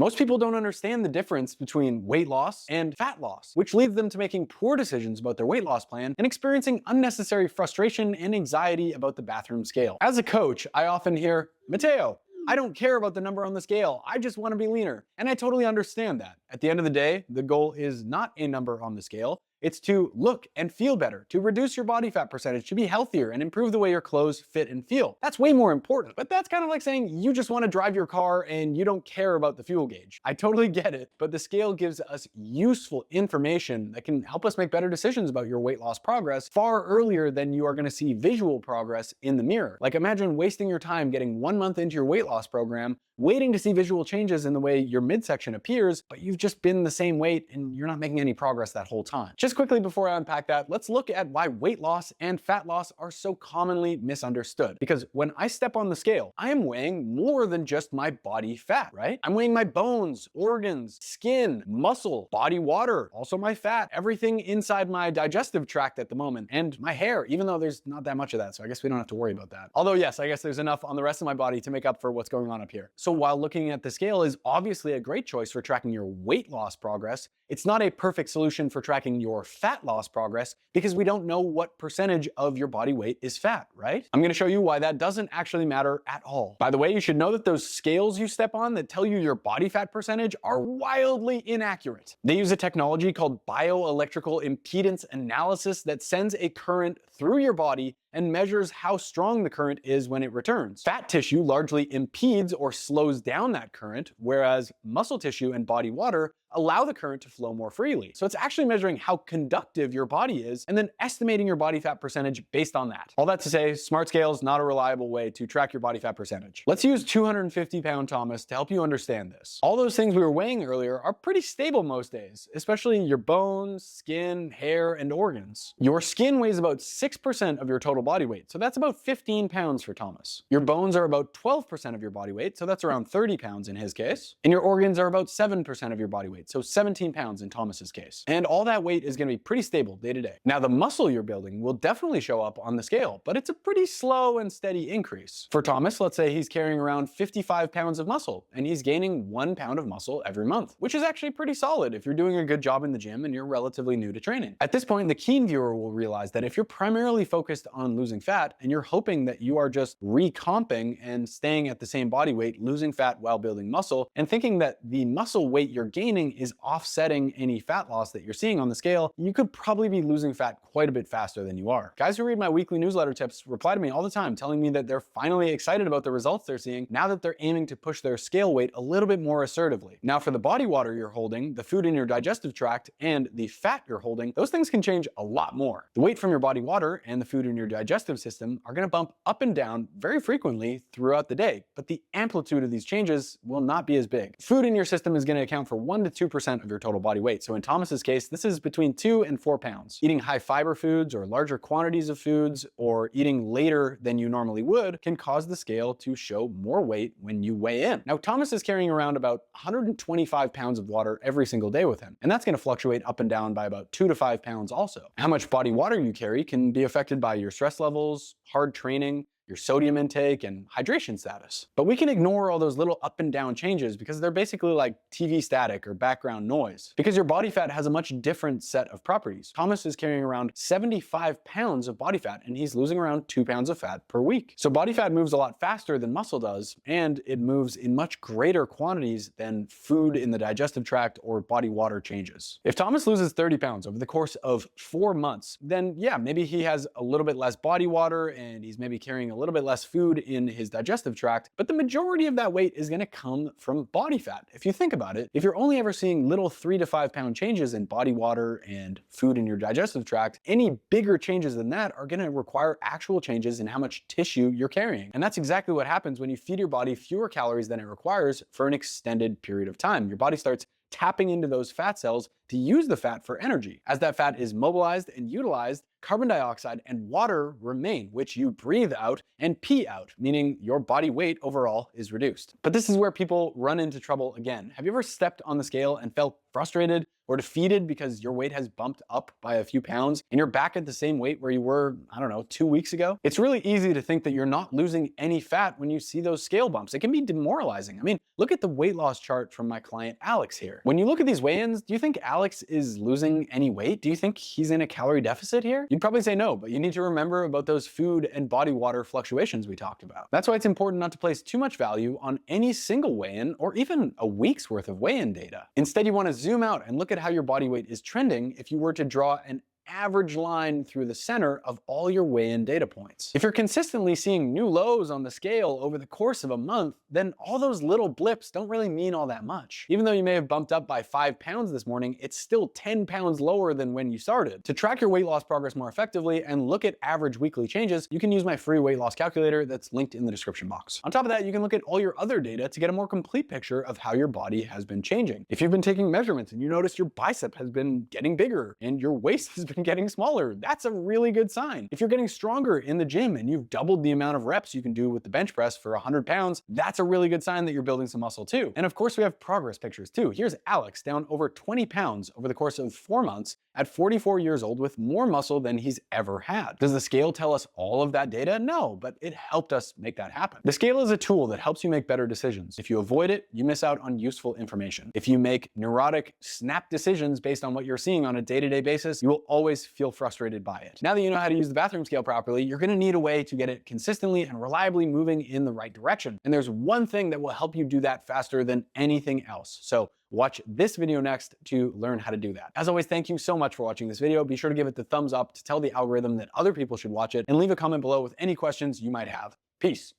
Most people don't understand the difference between weight loss and fat loss, which leads them to making poor decisions about their weight loss plan and experiencing unnecessary frustration and anxiety about the bathroom scale. As a coach, I often hear, Matteo, I don't care about the number on the scale, I just want to be leaner. And I totally understand that. At the end of the day, the goal is not a number on the scale. It's to look and feel better, to reduce your body fat percentage, to be healthier and improve the way your clothes fit and feel. That's way more important. But that's kind of like saying you just want to drive your car and you don't care about the fuel gauge. I totally get it, but the scale gives us useful information that can help us make better decisions about your weight loss progress far earlier than you are going to see visual progress in the mirror. Like imagine wasting your time getting 1 month into your weight loss program, waiting to see visual changes in the way your midsection appears, but you've just been the same weight and you're not making any progress that whole time. Just quickly before I unpack that, let's look at why weight loss and fat loss are so commonly misunderstood. Because when I step on the scale, I am weighing more than just my body fat, right? I'm weighing my bones, organs, skin, muscle, body water, also my fat, everything inside my digestive tract at the moment, and my hair, even though there's not that much of that, so I guess we don't have to worry about that. Although yes, I guess there's enough on the rest of my body to make up for what's going on up here. So while looking at the scale is obviously a great choice for tracking your weight loss progress, it's not a perfect solution for tracking your fat loss progress because we don't know what percentage of your body weight is fat, right? I'm gonna show you why that doesn't actually matter at all. By the way, you should know that those scales you step on that tell you your body fat percentage are wildly inaccurate. They use a technology called bioelectrical impedance analysis that sends a current through your body and measures how strong the current is when it returns. Fat tissue largely impedes or slows down that current, whereas muscle tissue and body water allow the current to flow more freely. So it's actually measuring how conductive your body is and then estimating your body fat percentage based on that. All that to say, smart scale is not a reliable way to track your body fat percentage. Let's use 250-pound Thomas to help you understand this. All those things we were weighing earlier are pretty stable most days, especially your bones, skin, hair, and organs. Your skin weighs about 6% of your total body weight, so that's about 15 pounds for Thomas. Your bones are about 12% of your body weight, so that's around 30 pounds in his case. And your organs are about 7% of your body weight, so 17 pounds in Thomas's case. And all that weight is gonna be pretty stable day to day. Now the muscle you're building will definitely show up on the scale, but it's a pretty slow and steady increase. For Thomas, let's say he's carrying around 55 pounds of muscle, and he's gaining 1 pound of muscle every month, which is actually pretty solid if you're doing a good job in the gym and you're relatively new to training. At this point, the keen viewer will realize that if you're primarily focused on losing fat and you're hoping that you are just recomping and staying at the same body weight, losing fat while building muscle, and thinking that the muscle weight you're gaining is offsetting any fat loss that you're seeing on the scale, you could probably be losing fat quite a bit faster than you are. Guys who read my weekly newsletter tips reply to me all the time telling me that they're finally excited about the results they're seeing now that they're aiming to push their scale weight a little bit more assertively. Now for the body water you're holding, the food in your digestive tract, and the fat you're holding, those things can change a lot more. The weight from your body water and the food in your digestive system are going to bump up and down very frequently throughout the day, but the amplitude of these changes will not be as big. Food in your system is going to account for 1 to 2% of your total body weight. So in Thomas's case, this is between 2 and 4 pounds. Eating high fiber foods or larger quantities of foods or eating later than you normally would can cause the scale to show more weight when you weigh in. Now, Thomas is carrying around about 125 pounds of water every single day with him, and that's going to fluctuate up and down by about 2 to 5 pounds also. How much body water you carry can be affected by your stress levels, hard training, your sodium intake, and hydration status. But we can ignore all those little up and down changes because they're basically like TV static or background noise. Because your body fat has a much different set of properties. Thomas is carrying around 75 pounds of body fat and he's losing around 2 pounds of fat per week. So body fat moves a lot faster than muscle does, and it moves in much greater quantities than food in the digestive tract or body water changes. If Thomas loses 30 pounds over the course of 4 months, then yeah, maybe he has a little bit less body water and he's maybe carrying a little bit less food in his digestive tract, but the majority of that weight is going to come from body fat. If you think about it, if you're only ever seeing little 3 to 5 pound changes in body water and food in your digestive tract, any bigger changes than that are going to require actual changes in how much tissue you're carrying. And that's exactly what happens when you feed your body fewer calories than it requires for an extended period of time. Your body starts tapping into those fat cells to use the fat for energy. As that fat is mobilized and utilized, carbon dioxide and water remain, which you breathe out and pee out, meaning your body weight overall is reduced. But this is where people run into trouble again. Have you ever stepped on the scale and felt frustrated or defeated because your weight has bumped up by a few pounds and you're back at the same weight where you were, I don't know, 2 weeks ago, it's really easy to think that you're not losing any fat when you see those scale bumps. It can be demoralizing. I mean, look at the weight loss chart from my client Alex here. When you look at these weigh-ins, do you think Alex is losing any weight? Do you think he's in a calorie deficit here? You'd probably say no, but you need to remember about those food and body water fluctuations we talked about. That's why it's important not to place too much value on any single weigh-in or even a week's worth of weigh-in data. Instead, you want to zoom out and look at how your body weight is trending if you were to draw an average line through the center of all your weigh-in data points. If you're consistently seeing new lows on the scale over the course of a month, then all those little blips don't really mean all that much. Even though you may have bumped up by 5 pounds this morning, it's still 10 pounds lower than when you started. To track your weight loss progress more effectively and look at average weekly changes, you can use my free weight loss calculator that's linked in the description box. On top of that, you can look at all your other data to get a more complete picture of how your body has been changing. If you've been taking measurements and you notice your bicep has been getting bigger and your waist has been getting smaller, that's a really good sign. If you're getting stronger in the gym and you've doubled the amount of reps you can do with the bench press for 100 pounds, that's a really good sign that you're building some muscle too. And of course, we have progress pictures too. Here's Alex down over 20 pounds over the course of 4 months at 44 years old with more muscle than he's ever had. Does the scale tell us all of that data? No, but it helped us make that happen. The scale is a tool that helps you make better decisions. If you avoid it, you miss out on useful information. If you make neurotic, snap decisions based on what you're seeing on a day-to-day basis, you will always feel frustrated by it. Now that you know how to use the bathroom scale properly, you're gonna need a way to get it consistently and reliably moving in the right direction. And there's one thing that will help you do that faster than anything else. So watch this video next to learn how to do that. As always, thank you so much for watching this video. Be sure to give it the thumbs up to tell the algorithm that other people should watch it, and leave a comment below with any questions you might have. Peace.